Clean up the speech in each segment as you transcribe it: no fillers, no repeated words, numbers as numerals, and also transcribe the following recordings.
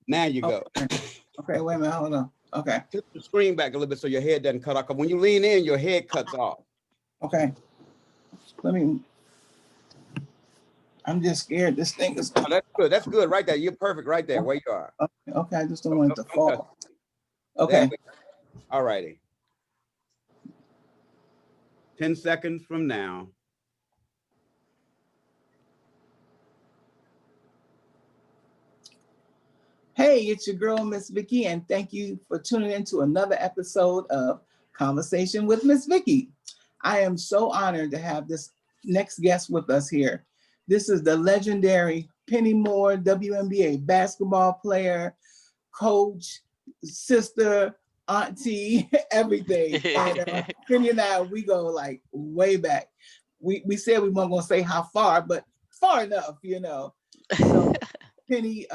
Now you go. Okay, wait a minute, hold on. Okay. Tip the screen back a little bit so your head doesn't cut off. 'Cause when you lean in, your head cuts off. Okay. Let me. I'm just scared. This thing is. Oh, that's good. That's good right there. You're perfect right there where you are. Okay, I just don't want it to Don't touch fall. it. There Okay. we go. All righty. 10 seconds from now. Hey, it's your girl, MizVicki, and thank you for tuning in to another episode of Conversation with MizVicki. I am so honored to have this next guest with us here. This is the legendary PennyMoore WNBA basketball player, coach, sister, auntie, everything. And Penny and I, we go like way back. We said we weren't gonna say how far, but far enough, you know. So Penny,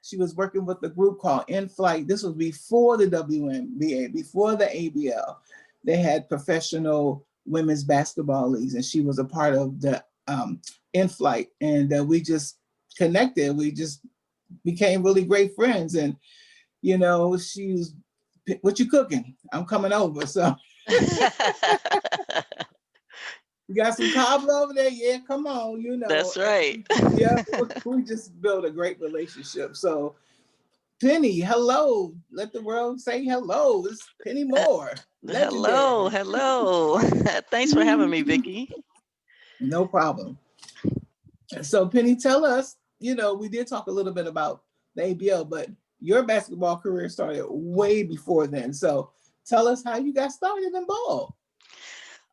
she was working with a group called In Flight. This was before the WNBA, before the ABL. They had professional women's basketball leagues, and she was a part of the In Flight. And we just connected. We just became really great friends. And you know, she was, what you cooking? I'm coming over. So you got some cobbler over there? Yeah, come on, you know. That's right. Yeah, we just built a great relationship. So Penny, hello. Let the world say hello. It's PennyMoore. Hello, hello. Thanks for having me, Vicki. No problem. So Penny, tell us, you know, we did talk a little bit about the ABL, but your basketball career started way before then. So tell us how you got started in ball.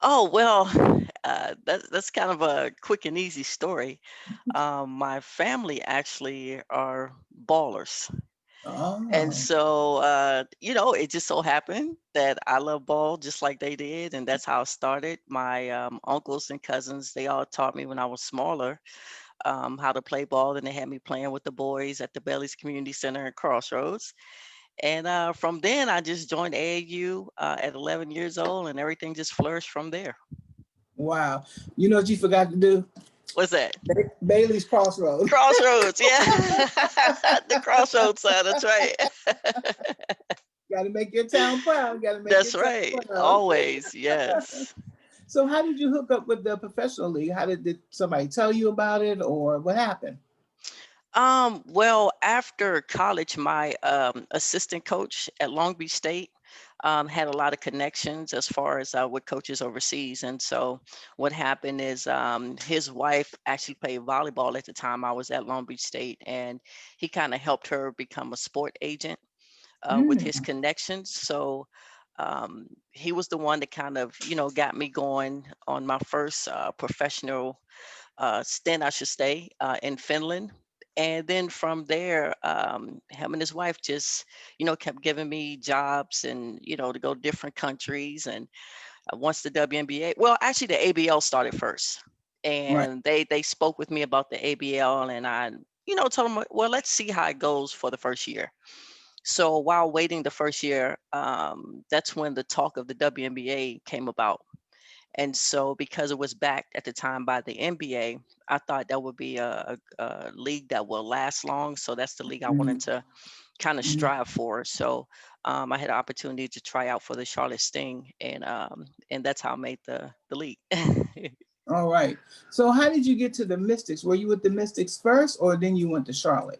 Oh, well, that's kind of a quick and easy story. My family actually are ballers. And Oh, so, it just so happened that I love ball just like they did. And that's how it started. My uncles and cousins, they all taught me when I was smaller how to play ball. And they had me playing with the boys at the Belly's Community Center and Crossroads. And from then, I just joined AAU at 11 years old, and everything just flourished from there. wow. You know what you forgot to do? What's that? Bailey's Crossroads. Crossroads, yeah. The Crossroads side, that's right. Got to make your town proud. Got to make your That's town right. proud. Always, yes. So how did you hook up with the professional league? How did somebody tell you about it, or what happened? Well, after college, my assistant coach at Long Beach State had a lot of connections as far as with coaches overseas. And so what happened is his wife actually played volleyball at the time I was at Long Beach State, and he kind of helped her become a sport agent with his Mm, connections. So he was the one that kind of, got me going on my first professional stint, I should say, in Finland. And then from there, him and his wife just, kept giving me jobs and, to go to different countries. And once the WNBA, well, actually the ABL started first. right. And they spoke with me about the ABL, and I, told them, well, let's see how it goes for the first year. So while waiting the first year, that's when the talk of the WNBA came about. And so, because it was backed at the time by the NBA, I thought that would be a league that will last long. So that's the league I wanted Mhm, to kind of mhm. strive for. So I had an opportunity to try out for the Charlotte Sting, and that's how I made the league. All right. So how did you get to the Mystics? Were you with the Mystics first, or then you went to Charlotte?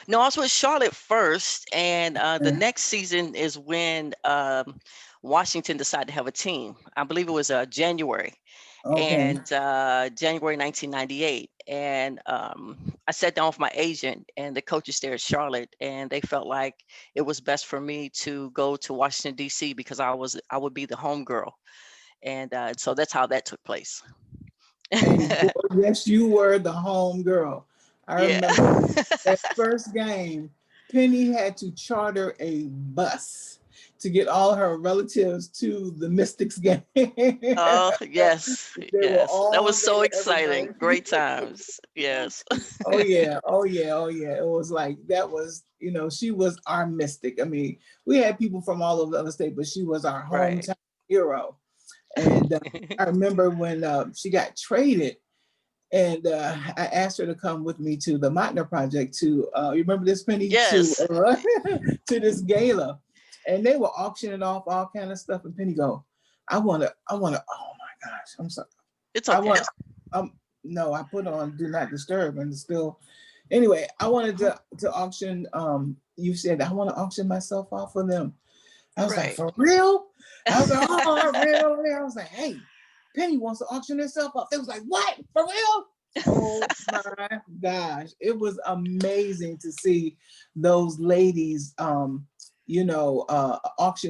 No, I was with Charlotte first, and the Okay. next season is when Washington decided to have a team. I believe it was January. Okay. And January 1998. And I sat down with my agent and the coaches there at Charlotte, and they felt like it was best for me to go to Washington D.C. because I would be the home girl, and so that's how that took place. And yes, you were the home girl. I Yeah. remember that first game, Penny had to charter a bus to get all her relatives to the Mystics game. They Oh yes, were yes, that all was so there, everybody. exciting. Great times. Yes. Oh yeah, oh yeah, oh yeah. It was like that was, you know, she was our mystic. I mean, we had people from all over the other state, but she was our Right. hometown hero. And I remember when she got traded, And I asked her to come with me to the Motner Project to, you remember this, Penny? To Yes. to this gala. And they were auctioning off all kind of stuff. And Penny go, I want to, oh my gosh, I'm sorry. It's I okay. want, no, I put on Do Not Disturb and still, anyway, I wanted to auction, you said, I want to auction myself off for them. I was like, Right. for real? I was like, oh, real. I was like, hey, Penny wants to auction herself off. They was like, what? For real? Oh my gosh. It was amazing to see those ladies, auction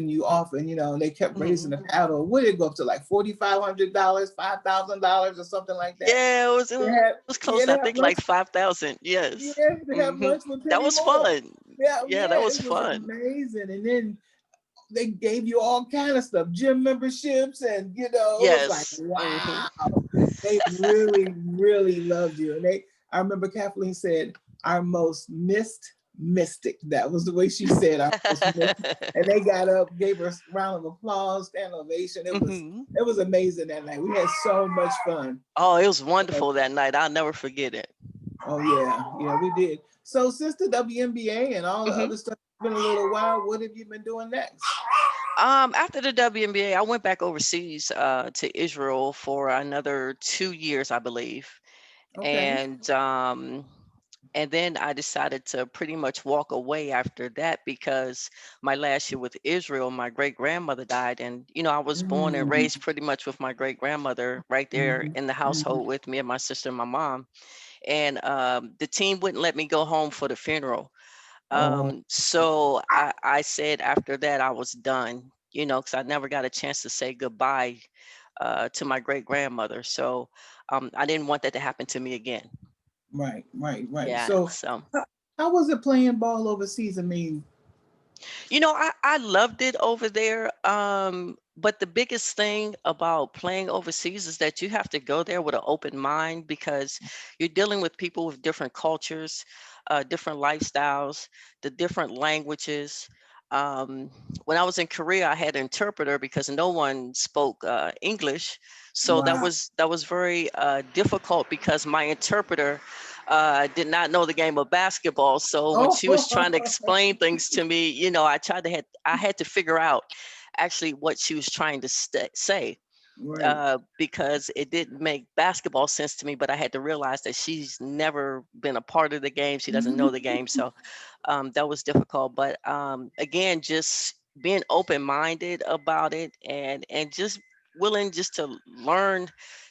you off, and they kept raising the paddle. What did it go up to, like $4,500, $5,000 or something like that? Yeah, it was close. I think like 5,000. Yeah, Yes. they have lunch with That Penny was Moore. fun. Yeah, Yeah, that was it was fun. amazing. And then they gave you all kind of stuff, gym memberships, and it was like, Yes. wow, they really, really loved you. And I remember Kathleen said, our most missed mystic. That was the way she said, our most missed. And they got up, gave her a round of applause, stand ovation. It was amazing that night. We had so much fun. Oh, it was wonderful that night. I'll never forget it. Oh yeah, we did. So since the WNBA and all the other stuff, it's been a little while. What have you been doing next? After the WNBA, I went back overseas to Israel for another 2 years, I believe. Okay. And then I decided to pretty much walk away after that because my last year with Israel, my great grandmother died. And, I was born and Mm-hmm. raised pretty much with my great grandmother right there in the household with me and my sister and my mom. And the team wouldn't let me go home for the funeral. Oh, So I said after that I was done, because I never got a chance to say goodbye to my great grandmother. So I didn't want that to happen to me again. right. Yeah. So So, how was it playing ball overseas? I mean, I loved it over there. But the biggest thing about playing overseas is that you have to go there with an open mind because you're dealing with people with different cultures, different lifestyles, the different languages. Um, when I was in Korea, I had an interpreter because no one spoke English, so that wow. was very difficult because my interpreter did not know the game of basketball. So when she was trying to Oh, explain things to me, I had to figure out actually what she was trying to say right. because it didn't make basketball sense to me. But I had to realize that she's never been a part of the game. She doesn't know the game, so that was difficult. But again, just being open-minded about it and just willing just to learn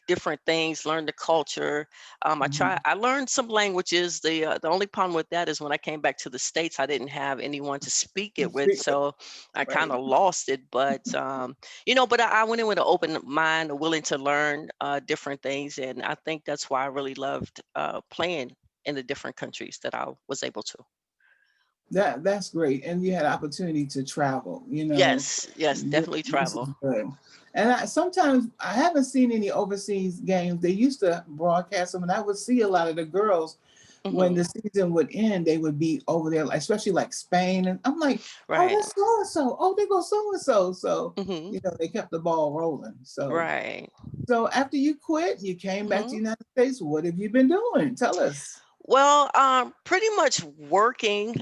different things, learn the culture. I learned some languages. The only problem with that is when I came back to the States, I didn't have anyone to speak it with, so I kind Right. of lost it. But but I went in with an open mind, willing to learn different things, and I think that's why I really loved playing in the different countries that I was able to. That's great. And you had opportunity to travel, Yes, definitely which is travel. good. And sometimes I haven't seen any overseas games. They used to broadcast them, and I would see a lot of the girls when Hmm. the season would end, they would be over there, especially like Spain. And I'm like, oh, Right. that's so and so. Oh, they go so and so. So, Hmm. they kept the ball rolling. So, Right. after you quit, you came back to the Hmm. United States. What have you been doing? Tell us. Well, pretty much working,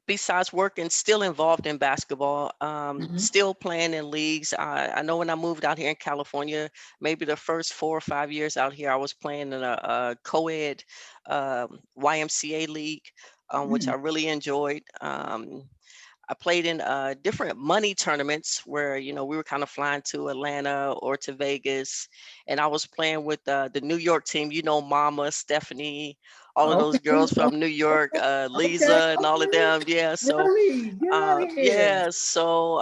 besides working, still involved in basketball, Mhm. still playing in leagues. I know when I moved out here in California, maybe the first 4 or 5 years out here, I was playing in a co-ed YMCA league, which I Mm. really enjoyed. I played in different money tournaments where we were kind of flying to Atlanta or to Vegas, and I was playing with the New York team. Mama, Stephanie, all of those Okay. girls from New York, Okay. Lisa, and all of Okay. them. Yeah, so Really? Get out of here. yeah, so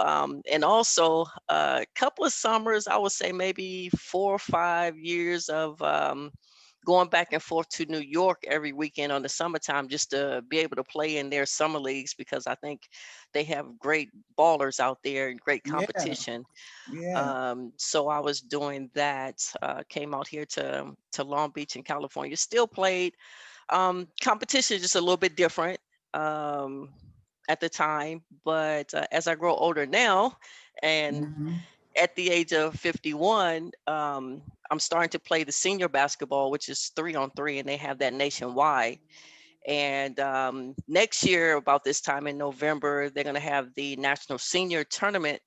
and also a couple of summers, I would say maybe 4 or 5 years of going back and forth to New York every weekend on the summertime just to be able to play in their summer leagues because I think they have great ballers out there and great Yeah. competition. Yeah. So I was doing that. Came out here to Long Beach in California. Still played. Competition is just a little bit different um, at the time, but as I grow older now, and Mhm. at the age of 51, I'm starting to play the senior basketball, which is 3-on-3, and they have that nationwide. And next year, about this time in November, they're going to have the National Senior Tournament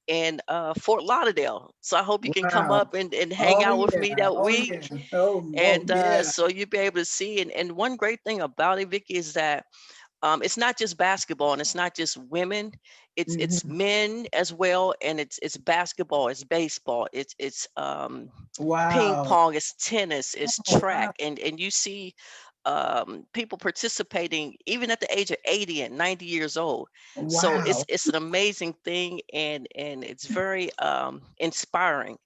in Fort Lauderdale. So I hope you can come Wow. up and hang Oh out with me yeah. that Oh week. yeah. Oh And yeah. so you'll be able to see. And one great thing about it, Vicki, is that it's not just basketball and it's not just women. It's Mhm. men as well, and it's basketball, it's baseball, it's ping Wow. pong, it's tennis, it's Oh wow. track, and you see people participating even at the age of 80 and 90 years old. So Wow. it's an amazing thing, and it's very inspiring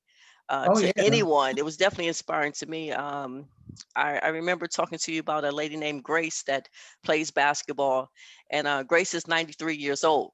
Oh to yeah. anyone. It was definitely inspiring to me. I remember talking to you about a lady named Grace that plays basketball, and Grace is 93 years old.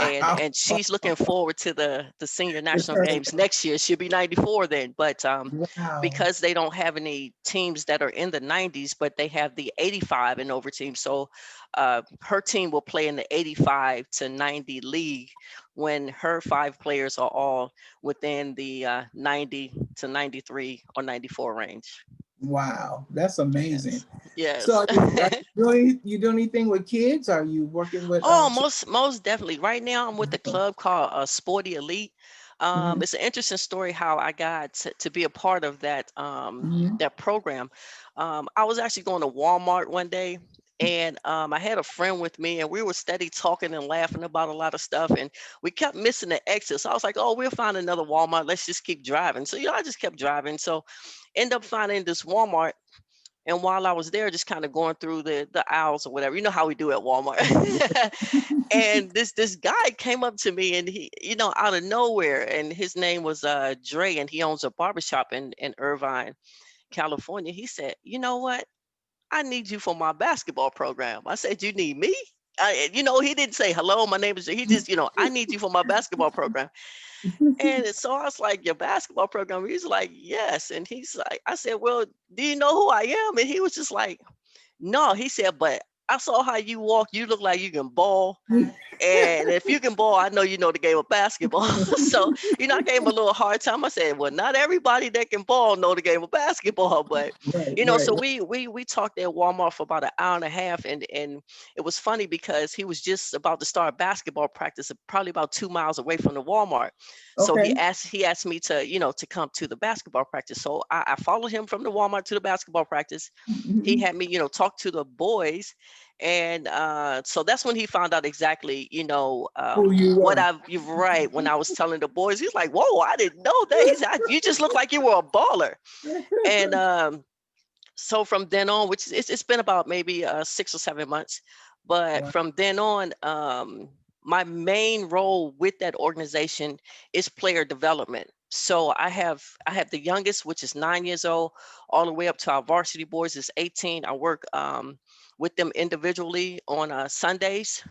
And Wow. she's looking forward to the senior The national games tournament. next year. She'll be 94 then, but Wow. because they don't have any teams that are in the 90s, but they have the 85 and over team. So her team will play in the 85 to 90 league when her 5 players are all within the 90 to 93 or 94 range. Wow. That's amazing. Yes, So yes. are you doing anything with kids? Are you working with Oh, most definitely. Right now, I'm with a children? club called Sporty Elite. Mhm. It's an interesting story how I got to be a part of that Mhm. that program. I was actually going to Walmart one day, and I had a friend with me, and we were steady talking and laughing about a lot of stuff, and we kept missing the exit. So I was like, "Oh, we'll find another Walmart. Let's just keep driving." So I just kept driving. So end up finding this Walmart. And while I was there, just kind of going through the aisles or whatever, you know how we do at Walmart. And this guy came up to me, and he, out of nowhere, and his name was Dre, and he owns a barbershop in Irvine, California. He said, "You know what? I need you for my basketball program." I said, "You need me?" He didn't say hello, my name is. He just, "I need you for my basketball program." And so I was like, "Your basketball program?" He's like, "Yes." And he's like, I said, "Well, do you know who I am?" And he was just like, "No." He said, "But I saw how you walk. You look like you can ball. And if you can ball, I know you know the game of basketball." So, I gave him a little hard time. I said, "Well, not everybody that can ball know the game of basketball." But, Right, so right. we talked at Walmart for about an hour and a half. And it was funny because he was just about to start basketball practice, probably about 2 miles away from the Walmart. So he Okay. asked me to, to come to the basketball practice. So I followed him from the Walmart to the basketball practice. He Mhm. had me, talk to the boys. And so that's when he found out exactly, Who you what were. you're right. When I was telling the boys, he's like, "Whoa, I didn't know that." He said, "You just look like you were a baller." And so from then on, which it's been about maybe 6 or 7 months, but Wow. from then on, my main role with that organization is player development. So I have the youngest, which is 9 years old, all the way up to our varsity boys is 18. I work with them individually on Sundays.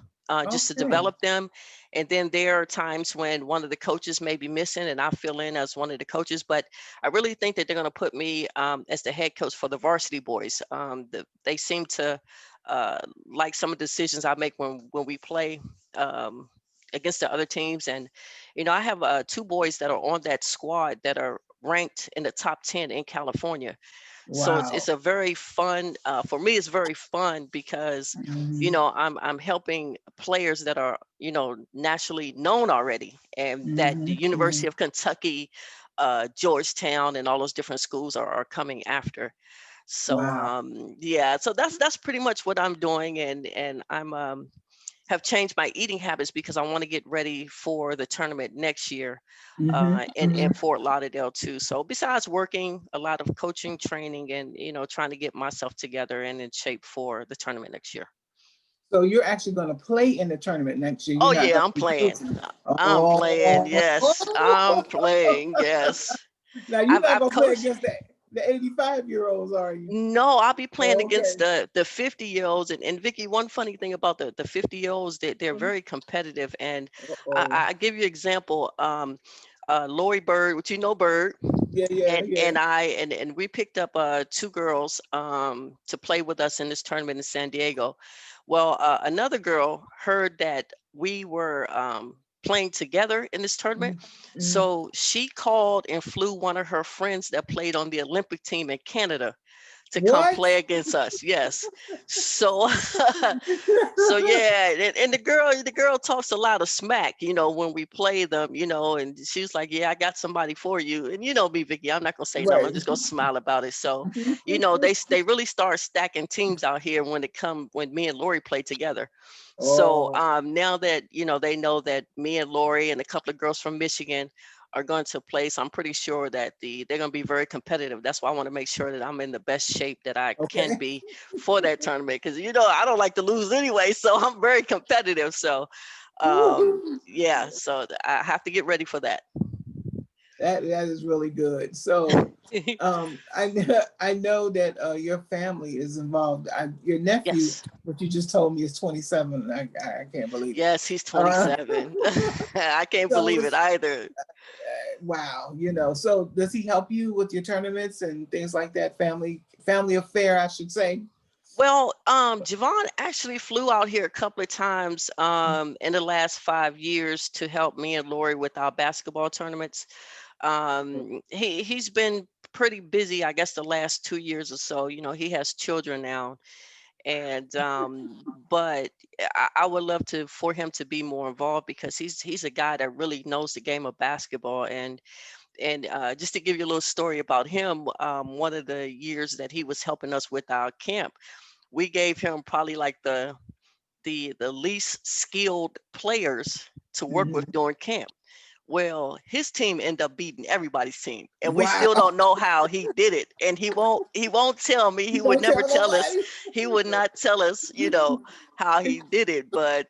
Just to Okay. develop them. And then there are times when one of the coaches may be missing and I fill in as one of the coaches. But I really think that they're going to put me as the head coach for the varsity boys. They seem to like some of the decisions I make when we play um, against the other teams. And, I have 2 boys that are on that squad that are ranked in the top 10 in California. So it's Wow. a very fun, for me, it's very fun because, Mhm. I'm helping players that are, nationally known already, and that the Mhm. University Mhm. of Kentucky, Georgetown, and all those different schools are coming after. So Wow. yeah, so that's pretty much what I'm doing, and I'm have changed my eating habits because I want to get ready for the tournament next year Mhm. in Mhm. Fort Lauderdale too. So besides working, a lot of coaching, training, and trying to get myself together and in shape for the tournament next year. So you're actually going to play in the tournament next year. You're Oh not yeah, going I'm to be playing. coaching. I'm playing. Oh. Yes, I'm playing. Yes, Now you're I've not I've going to play coached. against the 85-year-olds, are you? No, I'll be playing against Okay. the 50-year-olds. And Vicky, one funny thing about the 50-year-olds, they're very competitive. And Uh-oh. I give you example. Lori Bird, which Bird, Yeah, yeah, yeah. and we picked up 2 girls to play with us in this tournament in San Diego. Well, another girl heard that we were playing together in this tournament. Mhm. So she called and flew one of her friends that played on the Olympic team in Canada to come What? play against us. Yes. So so yeah, and the girl talks a lot of smack, when we play them, and she's like, yeah, I got somebody for you. And you know me, Vicky, I'm not gonna say no, I'm Right. just gonna smile about it. So, they really start stacking teams out here when me and Lori play together. So Oh, now that they know that me and Lori and a couple of girls from Michigan are going to play, so I'm pretty sure that they're going to be very competitive. That's why I want to make sure that I'm in the best shape that I can okay. be for that tournament, because I don't like to lose anyway, so I'm very competitive. So Woo-hoo. yeah, so I have to get ready for that. That is really good. So I know that your family is involved. Your nephew, Yes. what you just told me, is 27. I can't believe it. Yes, he's Uh, 27. I can't so believe it it's either. wow, So does he help you with your tournaments and things like that? Family affair, I should say. Well, Javon actually flew out here a couple of times in the last 5 years to help me and Lori with our basketball tournaments. He's been pretty busy, I guess, the last 2 years or so. He has children now, and but I would love for him to be more involved, because he's a guy that really knows the game of basketball. And just to give you a little story about him, one of the years that he was helping us with our camp, we gave him probably like the least skilled players to work with Mhm. during camp. Well, his team ended up beating everybody's team, and we Wow. still don't know how he did it. And he won't tell me. He You would don't never tell tell us. nobody. He would not tell us, how he did it. But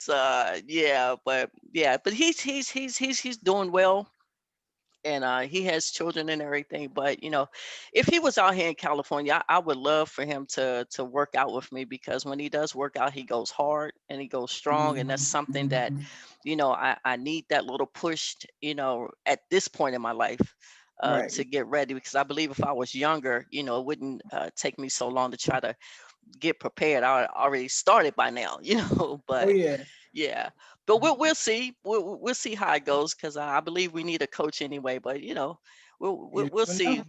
but he's doing well, and he has children and everything. But if he was out here in California, I would love for him to work out with me, because when he does work out, he goes hard and he goes strong, and that's Mhm, something that mhm. I need that little push, at this point in my life, Right. to get ready, because I believe if I was younger, it wouldn't take me so long to try to get prepared. I already started by now, Oh but yeah. yeah, but we'll see. We'll see how it goes, because I believe we need a coach anyway. But we'll we'll, You we'll never know. see.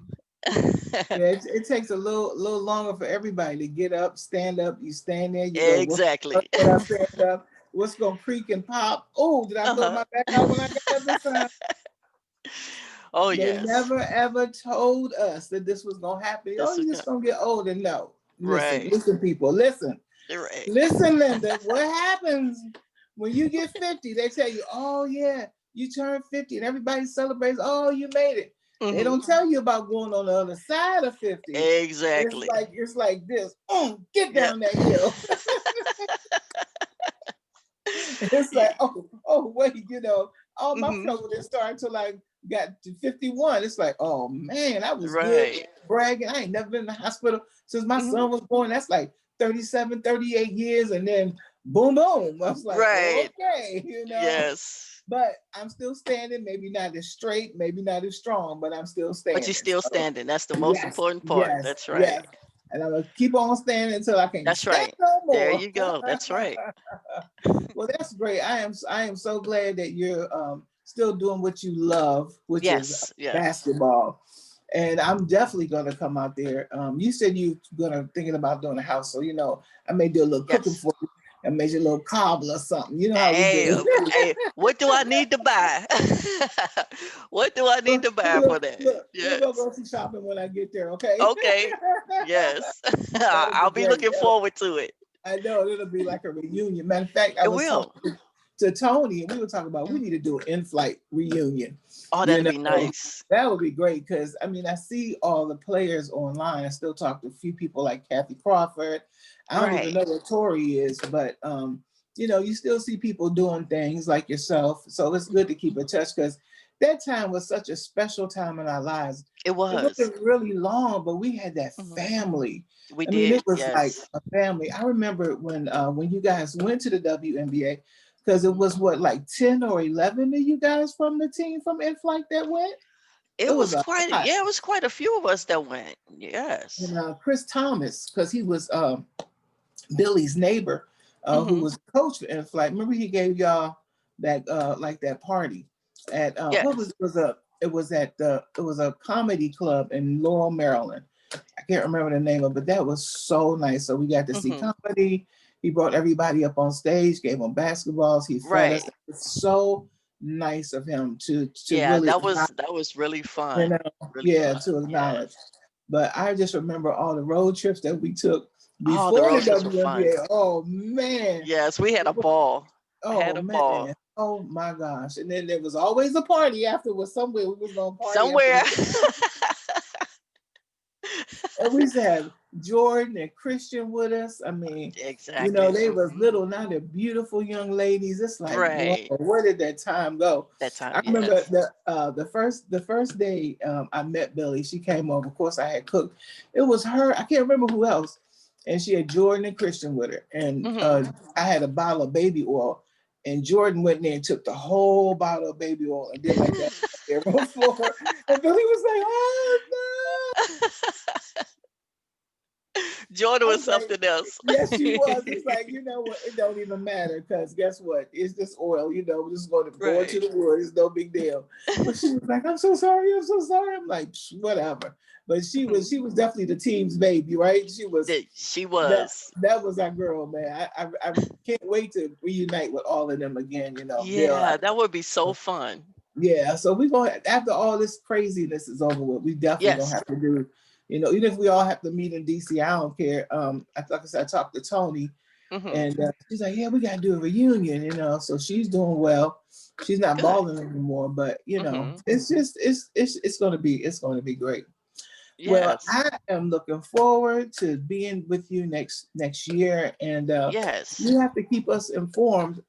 Yeah, it takes a little longer for everybody to get up, stand up. You stand there, you go, Exactly. when I stand up, what's gonna creak and pop? Oh, did I throw Uh-huh. my back out when I got up this time? Oh They yes, never ever told us that this was gonna happen. Oh, this you're is just gonna get older. No. Listen, right. listen, people, listen. You're right. Listen, Linda, what happens when you get 50? They tell you, oh yeah, you turned 50 and everybody celebrates, oh, you made it. They Hmm. don't tell you about going on the other side of 50. Exactly. It's like this. Get Yeah. down that hill. It's like, oh, wait, all my Hmm. trouble didn't start until I got to 51. It's like, oh man, I was good Right. bragging. I ain't never been in the hospital since my Hmm. son was born. That's like 37, 38 years. And then boom, boom. I was like, Right. okay, Yes. but I'm still standing, maybe not as straight, maybe not as strong, but I'm still But you're standing. still So standing. That's the most yes, important part. yes, That's right. yes. And I'm gonna keep on standing until I can't That's stand right. no There more. you go. That's right. Well, that's great. I am so glad that you're still doing what you love, which is Yes. Yes. basketball. And I'm definitely gonna come out there. You said you're gonna thinking about doing a house, so I may do a little cooking Yes. for you and make you a little cobbler or something. You know how we Hey, do. hey, what do I need to buy? What do I need to buy for that? We'll go Yes. grocery shopping when I get there. Okay. Okay. Yes. That'll be I'll be great. looking forward to it. I know it'll be like a reunion. Matter of fact, I It was will. talking to Tony, and we were talking about we Mhm. need to do an in-flight reunion. Oh, You that'd know, be nice. that would be great because I see all the players online. I still talk to a few people like Kathy Crawford. I don't even Right. know what Tori is, but you still see people doing things like yourself. So it's good to keep in touch because that time was such a special time in our lives. It It was. wasn't really long, but we had that Mhm. family. We It did. was like Yes. a family. I remember when you guys went to the WNBA, because it Mhm. was what, like 10 or 11 of you guys from the team from In Flight that went. It It was was a quite, lot. yeah, it was quite a few of us that went. Yes. And Chris Thomas, because he was Billy's neighbor, who Hmm. was coach for In Flight. Remember he gave y'all that like that party at what Yes. was it was a comedy club in Laurel, Maryland. I can't remember the name of it, but that was so nice. So we got to see Hmm. comedy. He brought everybody up on stage, gave them basketballs. He fed us. Right. It was so nice of him to Yeah, really, that was really you fun. know, Really yeah, fun. to acknowledge. Yes. But I just remember all the road trips that we took Oh, the before the road trips were fun. WNBA. Oh man. Yes, we had a ball. Oh Had a man. ball. Oh my gosh. And then there was always a party afterwards. Somewhere we was gonna party Somewhere. afterwards. And we used to have Jordan and Christian with us. I mean, you know, Exactly. they was Hmm. little, now they're beautiful young ladies. It's like, whoa, Right. where did that time go? That time, I remember yes. the first day I met Billy, she came over. Of course, I had cooked. It was her. I can't remember who else. And she had Jordan and Christian with her. And Hmm. I had a bottle of baby oil. And Jordan went in there and took the whole bottle of baby oil and did like that there on the floor. And Billy was like, oh no. Jordan I was was like, something else. yes, she was. It's like, you know what? It don't even matter because guess what? It's just oil. You know, we're just going to go into Right. the wood. It's no big deal. But she was like, I'm so sorry. I'm so sorry. I'm like, whatever. But Mhm. she was definitely the team's baby, right? She was She that. was. That was our girl, man. I can't wait to reunite with all of them again. You know, Yeah, that would be so fun. yeah, so we're gonna after all this craziness is over with, we definitely gonna Yes. have to do, you know, even if we all have to meet in DC, I don't care. Like I said, I talked to Tony, Hmm. and she's like, yeah, we gotta do a reunion, you know. So she's doing well. She's not Good. balling anymore, but you know, Hmm. it's just it's gonna be great. Well, Yes. I am looking forward to being with you next year, and Yes. you have to keep us informed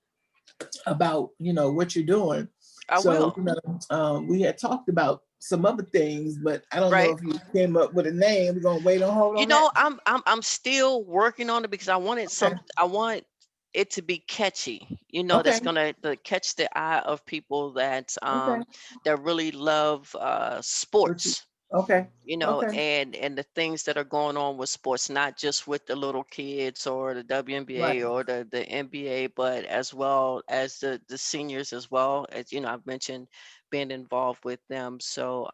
about what you're doing. I So will. we had talked about some other things, but I don't know Right. if you came up with a name. We're gonna wait and hold You on that. know, I'm still working on it because Okay. I want it to be catchy, that's Okay. gonna to catch the eye of people Okay. that really love What you- sports, Okay. Okay. and the things that are going on with sports, not just with the little kids or the WNBA Right. or the NBA, but as well as the seniors as well. As I've mentioned being involved with them. So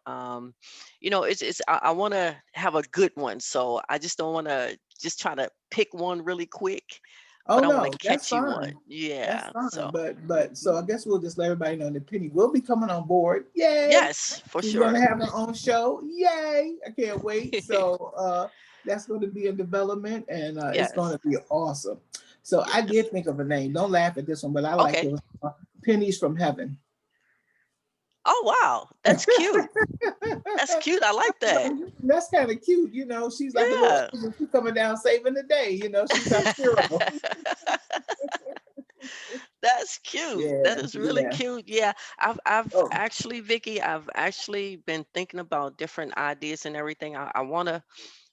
it's I want to have a good one. So I just don't want to just try to pick one really quick, Oh but I want no, a that's catchy one. fine. That's Yeah. fine. So But mhm. so I guess we'll just let everybody know that Penny will be coming on board. Yay! Yes, for She's sure. gonna have her own show. Yay! I can't wait. So that's gonna be in development and it's Yes. gonna be awesome. So I Yes. did think of a name. Don't laugh at this one, but I like Okay. it. Pennies from Heaven. Oh wow, that's cute. That's cute. I like that. That's kind of cute, She's like a little Yeah. angel. She's coming down saving the day, she's our hero. That's cute. That Yeah, is really yeah. cute. Yeah, I've Oh, actually, Vicky, I've actually been thinking about different ideas and everything. I want to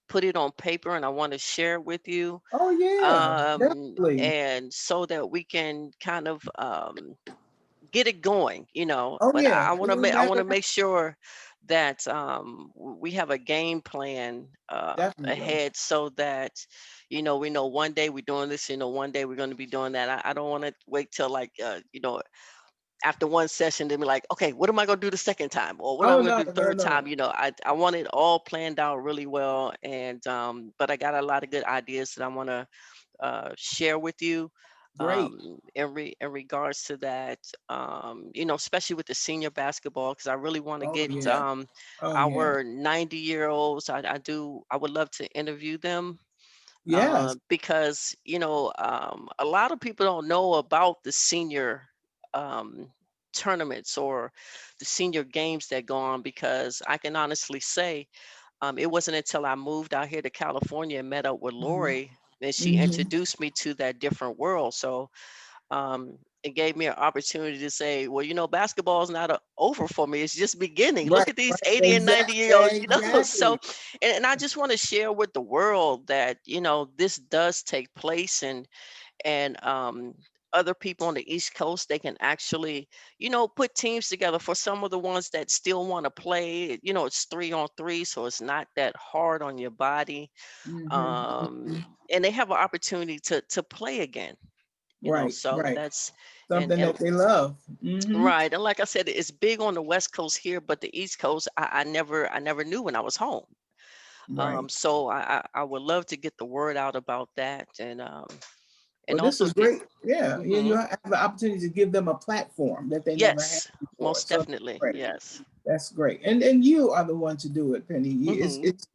put it on paper and I want to share it with you, oh yeah, definitely. and so that we can kind of get it going, Oh but yeah, I want to make sure that we have a game plan definitely. ahead so that we know one day we're doing this, one day we're going to be doing that. I don't want to wait till like after one session to be like, okay, what am I going to do the second time, or what am Oh I going to no, do the no, third no. time? I want it all planned out really well, and but I got a lot of good ideas that I want to share with you Great. in regards to that, especially with the senior basketball, because I really want to Oh get yeah. Oh yeah. our 90-year-olds. I would love to interview them, Yes. because a lot of people don't know about the senior um, tournaments or the senior games that go on, because I can honestly say it wasn't until I moved out here to California and met up with Hmm. Lori and she Hmm. introduced me to that different world. So it gave me an opportunity to say, well, basketball is not over for me. It's just beginning. Right. Look at these Right. 80 and 90 Exactly. year olds, So, Exactly. and I just want to share with the world that, this does take place, and other people on the East Coast, they can actually, put teams together for some of the ones that still want to play. It's 3-on-3, so it's not that hard on your body. Hmm. Um, and they have an opportunity to play again. Right, so right. that's, Something and that they love. Hmm. right. And like I said, it's big on the West Coast here, but the East Coast, I never knew when I was home. Right. So I would love to get the word out about that, and Well, this also is get, great. Yeah, you hmm have the opportunity to give them a platform that they never had yes, before. most So that's definitely. great. Yes. That's great. And you are the one to do it, Penny. Hmm. It's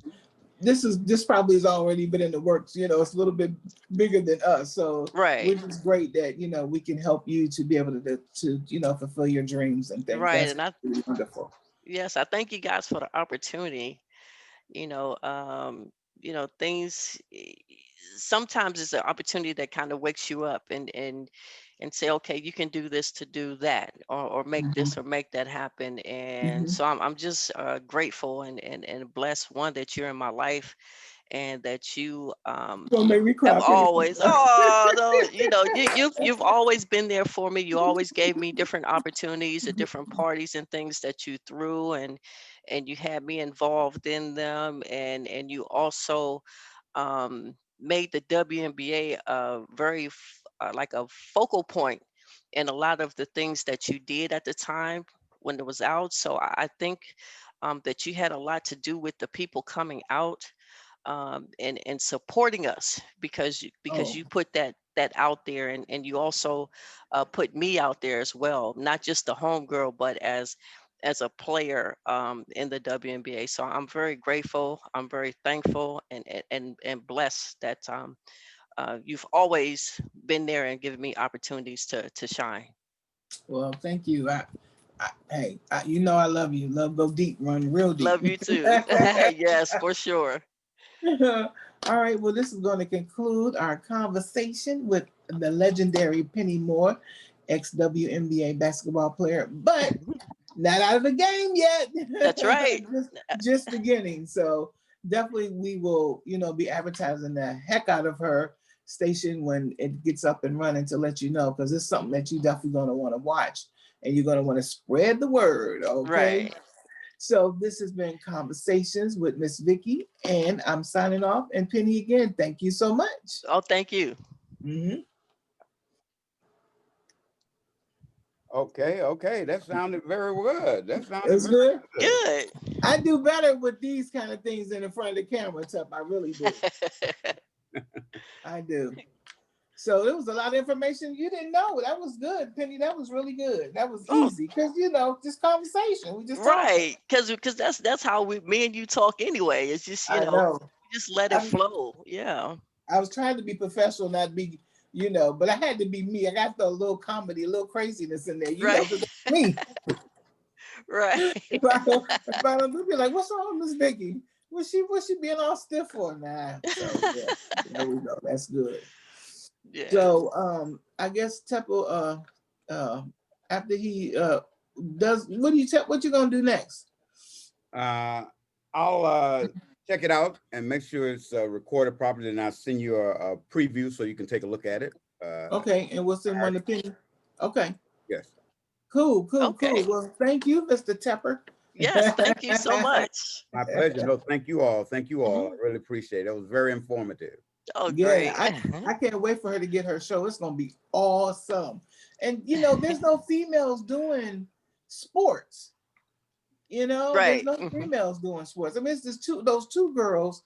this probably has already been in the works. It's a little bit bigger than us. So Right. which is great that we can help you to be able to fulfill your dreams and things. Right. That's And I, really wonderful. yes, I thank you guys for the opportunity. You know, um, things, sometimes it's an opportunity that kind of wakes you up and say, okay, you can do this to do that, or make Mhm, this or make that happen. And mhm. so I'm just grateful and blessed, one, that you're in my life, and that you You're gonna make me have cry, Penny. always, oh no, you've always been there for me. You always gave me different opportunities at different parties and things that you threw, and you had me involved in them, and you also made the WNBA like a focal point in a lot of the things that you did at the time when it was out. So I think that you had a lot to do with the people coming out, and supporting us, because Oh, you put that out there, and you also put me out there as well, not just the home girl, but as a player in the WNBA. So I'm very grateful. I'm very thankful and blessed that you've always been there and given me opportunities to shine. well, thank you. Hey, I love you. Love go deep, run real deep. Love you too. Yes, for sure. All right. Well, this is going to conclude our conversation with the legendary Penny Moore, ex WNBA basketball player, but not out of the game yet. That's right. just beginning. So definitely we will, be advertising the heck out of her station when it gets up and running to let you know, because it's something that you definitely going to want to watch and you're going to want to spread the word. Okay. Right. So this has been Conversations with MizVicki, and I'm signing off. And Penny, again, thank you so much. Oh, thank you. Mhm. Okay, okay. That sounded very good. That sounded It's very good. good. Good. I do better with these kind of things in the front of the camera, Tup. I really do. I do. So it was a lot of information you didn't know. That was good, Penny. That was really good. That was Oh, easy because just conversation. We just talking. right. Because that's how me and you talk anyway. It's just, I know. just let it I, flow. Yeah. I was trying to be professional, not be, but I had to be me. I got the little comedy, a little craziness in there, Right. because that's me. Right. If I don't be like, what's wrong with Miss Vicky? Was she being all stiff for? Nah. So yeah, there we go. That's good. Yes. So I guess Temple uh after he does what you gonna do next? Uh, I'll check it out and make sure it's recorded properly, and I'll send you a preview so you can take a look at it. Okay, and we'll send All right. one to Penny. Okay. Yes. Cool, cool, cool. Okay. Well, thank you, Mr. Tepper. Yes. Thank you so much. My pleasure. No, thank you all. Thank you all. Mhm. I really appreciate it. It was very informative. Oh, Yeah, great. I can't wait for her to get her show. It's gonna be awesome. And there's no females doing sports. There's Right. no females doing sports. I mean, it's just those two girls.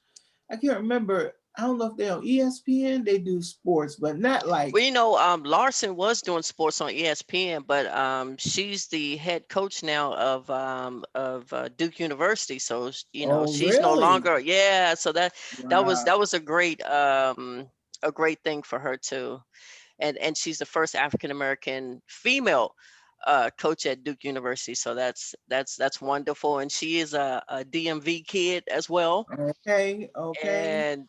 I can't remember. I don't know if they're on ESPN. They do sports, but not like. Well, Larson was doing sports on ESPN, but she's the head coach now of Duke University. So Oh, she's no really? longer. Yeah. So Wow. that was a great thing for her too. And she's the first African American female coach at Duke University. So that's wonderful. And she is a DMV kid as well, Okay. Okay. and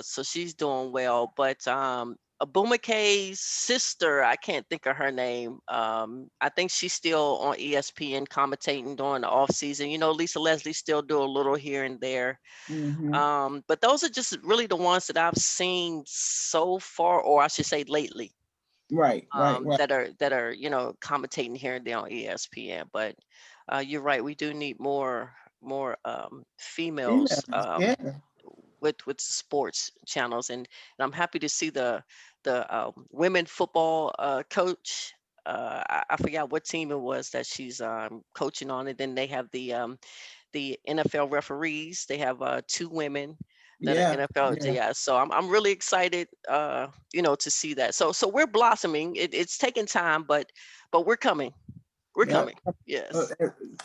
so she's doing well. But Abumake's sister, I can't think of her name. I think she's still on ESPN commentating during the off season. Lisa Leslie still do a little here and there. Mm-hmm. But those are just really the ones that I've seen so far, or I should say lately, Right. Right. Right. that are commentating here and there on ESPN. But you're right, we do need more females Females. Yeah. with sports channels, and I'm happy to see the women football coach. I forgot what team it was that she's coaching on, and then they have the NFL referees. They have two women that are Yeah, NFL. yeah, Yeah, so I'm really excited, you know, to see that. So we're blossoming. It's taking time, but we're coming. We're yeah. coming. Yes.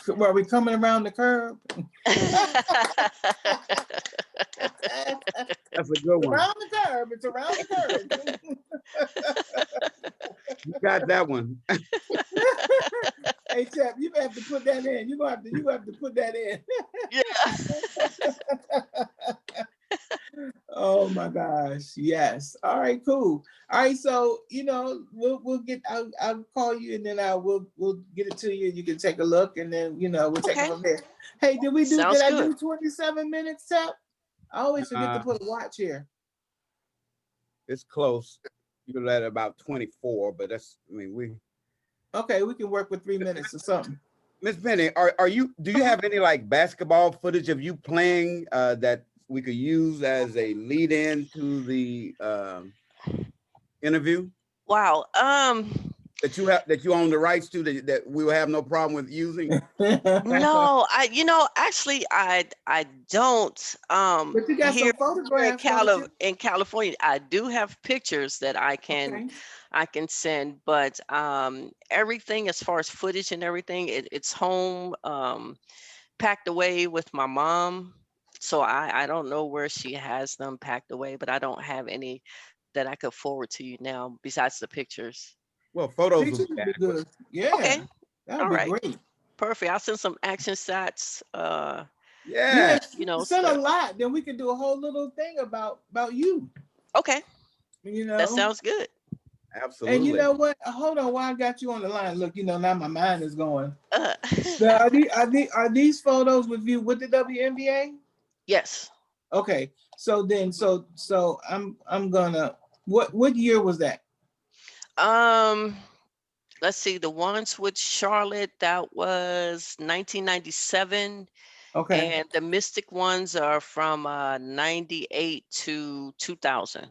Well, are we coming around the curve? That's a good one. Around the curve. It's around the curve. You got that one. Hey, Tep, you have to put that in. You have to put that in. Yeah. Oh my gosh. Yes. All right, cool. All right. So, we'll get, I'll call you and then we'll get it to you. You can take a look and then, we'll take it Okay. from there. Hey, did Sounds I good. do 27 minutes, Tep? I always forget to Uh, put a watch here. it's close. You're at about 24, but Okay. We can work with 3 minutes or something. Miss Penny, do you have any like basketball footage of you playing that we could use as a lead in to the interview Wow. that you own the rights to that we will have no problem with using? No, actually I don't But you got here some photographs, don't you? In California. I do have pictures that Okay. I can send, but everything as far as footage and everything, it's home, packed away with my mom. So I don't know where she has them packed away, but I don't have any that I could forward to you now besides the pictures. Well, photos will Pictures be would be adequate. good. Yeah. Okay. That would All be right. great. Perfect. I'll send some action shots. Yeah, Yes, You know, send a so lot. Then we can do a whole little thing about you. okay. You That know. sounds good. And you absolutely. know what? Hold on, while I got you on the line. Look, now my mind is going. Uh, Now, are these photos with you with the WNBA? yes. Okay. So then, I'm gonna. What year was that? Um, let's see. The ones with Charlotte, that was 1997, Okay. and the Mystic ones are from 98 to 2000.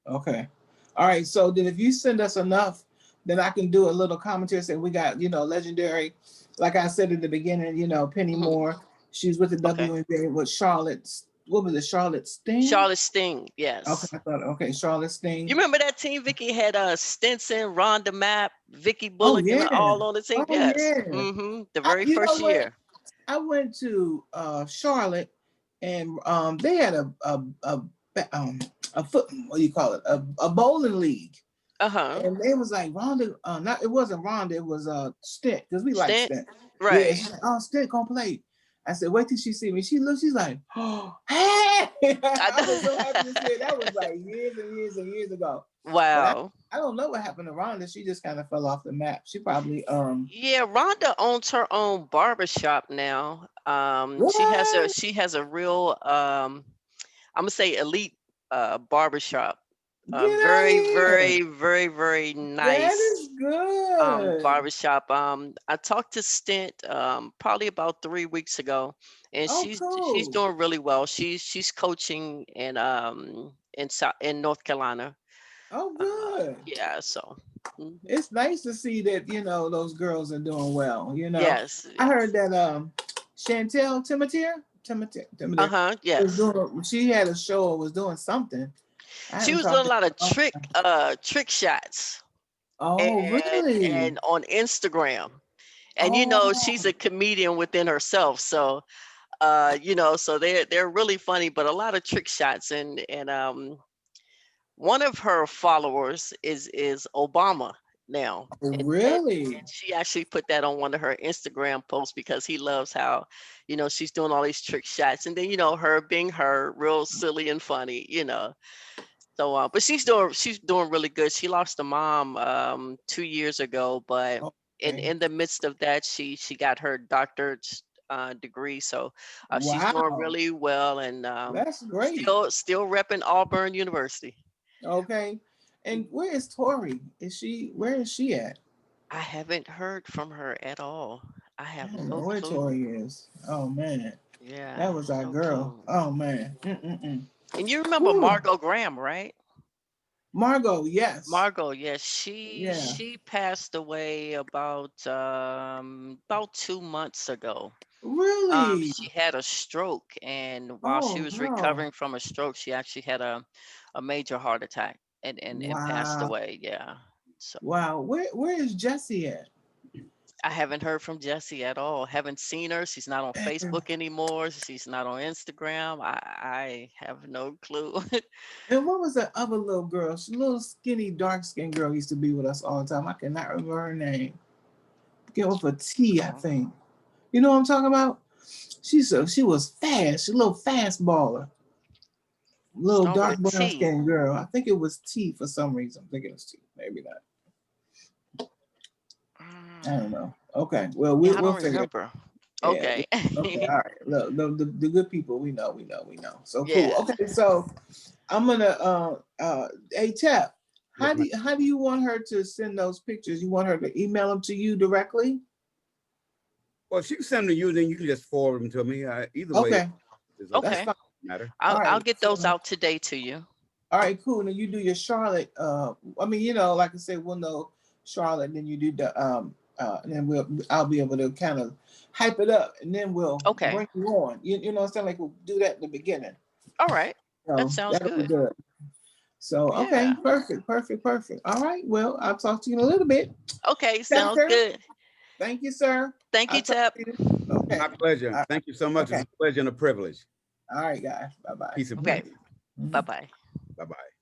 Okay. All right. So then if you send us enough, then I can do a little commentary. Say we got, legendary, like I said at the beginning, Penny Mhm. Moore. She's with the Okay. WNBA with Charlotte's, what was it, Charlotte Sting? Charlotte Sting, Okay, yes. I thought, okay, Charlotte You Sting. remember that team? Vicky had Stinson, Rhonda Mapp, Vicky Oh Bullock, and yeah. all on the team. Oh Yes. yeah. The very You know first what? year. I went to Charlotte and they had a foot, what do you call it? A bowling league. Uh-huh. And they was like Rhonda, not it wasn't Rhonda, it was Stint, because we like Stent. Stint. Yeah, Right. she's like, oh, Stint gonna play. I said, wait till she see me. She looks, she's like, oh, hey! I was so happy to see her. That was like years and years and years ago. But Wow. I don't know what happened to Rhonda. She just kind of fell off the map. She probably Yeah, Rhonda owns her own barbershop now. what? She has a real I'm gonna say elite barbershop. Get out of Very, here. very, very, very That nice is good. barbershop. I talked to Stint probably about 3 weeks ago, and Oh, she's cool. doing really well. She's coaching in North Carolina. Oh, good. Yeah, so mhm. It's nice to see that those girls are doing well. Yes, I heard yes. that Chantel Timothy was Yes. doing. She had a show or was doing something. I She haven't was doing talked a to lot of her. trick shots Oh, really? and on Instagram. And she's Oh, a comedian within herself. So so they're really funny, but a lot of trick shots, and one of her followers is Obama now. And really? she actually put that on one of her Instagram posts because he loves how, she's doing all these trick shots. And then, her being her, real silly and funny. So, but she's doing really good. She lost a mom 2 years ago, but Okay. in the midst of that, she got her doctorate degree. So she's doing Wow, really well, and that's great. still repping Auburn University. Okay. And where is Tori? Where is she at? I haven't heard from her at all. I I have don't know no where clue. Tori is. Oh man. Yeah. That was our So girl. cool. Oh man. Mm-mm-mm. And you remember Whew. Margot Graham, right? Margot, yes. Margot, yes, she Yeah. she passed away about 2 months ago. Really? She had a stroke, and while she Oh was no. recovering from a stroke, she actually had a major heart attack and passed Wow. away. Yeah. So Wow. Where is Jesse at? I haven't heard from Jessie at all. Haven't seen her. She's not on And Facebook anymore. She's not on Instagram. I have no clue. what was that other little girl? She little skinny, dark skinned girl used to be with us all the time. I cannot remember her name. Begin with a T, I think. You know what I'm talking about? She was fast. She a little fast baller. Little Start with dark a brown T. skinned girl. I think it was T for some reason. I'm thinking it was T. Maybe not. I don't know. Okay. Well, Yeah, I we'll don't figure it. remember. Yeah. Okay. Okay. All right. Look, the good people we know. So cool. Yeah. Okay. So I'm gonna hey Tap, Yes, ma'am. how do you want her to send those pictures? You want her to email them to you directly? Well, she can send them to you, then you can just forward them to me. Either way Okay. is That's okay. Okay. fine. Matter. All I'll right. get those So, out today to you. all right, cool. Now you do your Charlotte. I mean, like I said, we'll know Charlotte, then you do the and then I'll be able to kind of hype it up, and then we'll Okay. bring you on. You know what I'm saying? Like we'll do that in the beginning. All right. That So sounds that'll be good. good. So okay, Yeah. perfect. All right, well, I'll talk to you in a little bit. Okay, sounds Dexter, good. thank you, sir. Thank I'll you, talk Tep. to you. Okay. My pleasure. All Thank you so much. okay. It's a pleasure and a privilege. All right, guys. Bye bye. Peace and Okay. blessings. Bye-bye. Bye-bye.